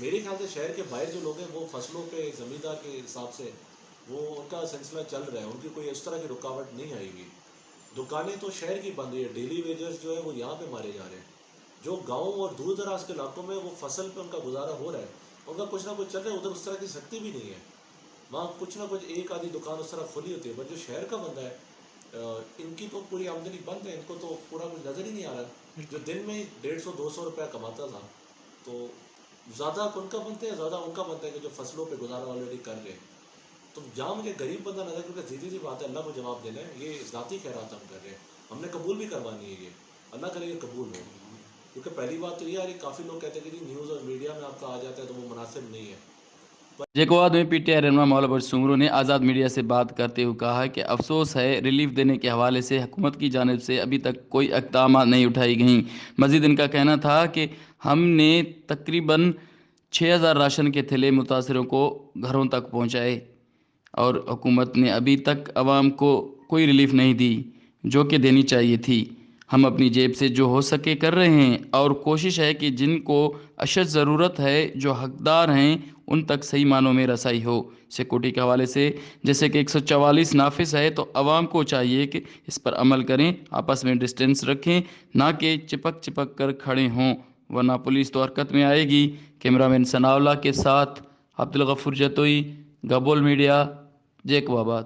میرے خیال سے شہر کے باہر جو لوگ ہیں وہ فصلوں پہ زمیندار کے حساب سے وہ ان کا سلسلہ چل رہا ہے، ان کی کوئی اس طرح کی رکاوٹ نہیں آئے گی. دکانیں تو شہر کی بند ہوئی ہے، ڈیلی ویجرز جو ہے وہ یہاں پہ مارے جا رہے ہیں. جو گاؤں اور دور دراز کے علاقوں میں وہ فصل پہ ان کا گزارا ہو رہا ہے، ان کا کچھ نہ کچھ چل رہا ہے. ادھر اس طرح کی سختی بھی نہیں ہے، وہاں کچھ نہ کچھ ایک آدھی دکان اس طرح کھلی ہوتی ہے. بٹ جو شہر کا بندہ ہے ان کی تو پوری آمدنی بند ہے، ان کو تو پورا کچھ نظر ہی نہیں آ رہا. جو دن میں 150-200 روپیہ کماتا تھا، تو زیادہ ان کا بنتا ہے، زیادہ ان کا بنتا ہے کہ جو فصلوں پہ گزارا آلریڈی کر رہے ہیں. تو جہاں مجھے غریب بندہ نظر، کیونکہ سیدھی سی بات ہے اللہ کو جواب دینا ہے، یہ ذاتی خیرات ہم کر رہے ہیں، ہم نے قبول بھی کروانی ہے. یہ اللہ کرے یہ قبول ہو. کیونکہ پہلی بات تو یہ آ رہی، کافی لوگ کہتے ہیں کہ نیوز اور میڈیا میں آپ کا آ جاتا ہے تو وہ مناسب نہیں ہے. جیکواد میں پی ٹی آئی رہنما مولا بخش سنگرو نے آزاد میڈیا سے بات کرتے ہوئے کہا کہ افسوس ہے ریلیف دینے کے حوالے سے حکومت کی جانب سے ابھی تک کوئی اقدامات نہیں اٹھائی گئیں. مزید ان کا کہنا تھا کہ ہم نے تقریباً 6000 راشن کے تھیلے متاثروں کو گھروں تک پہنچائے اور حکومت نے ابھی تک عوام کو کوئی ریلیف نہیں دی جو کہ دینی چاہیے تھی. ہم اپنی جیب سے جو ہو سکے کر رہے ہیں اور کوشش ہے کہ جن کو اشد ضرورت ہے، جو حقدار ہیں، ان تک صحیح معنوں میں رسائی ہو. سیکورٹی کے حوالے سے جیسے کہ 144 نافذ ہے تو عوام کو چاہیے کہ اس پر عمل کریں، آپس میں ڈسٹینس رکھیں، نہ کہ چپک کر کھڑے ہوں ورنہ پولیس تو حرکت میں آئے گی. کیمرامین ثناء اللہ کے ساتھ عبدالغفور جتوئی، گبول میڈیا، جیکو آباد.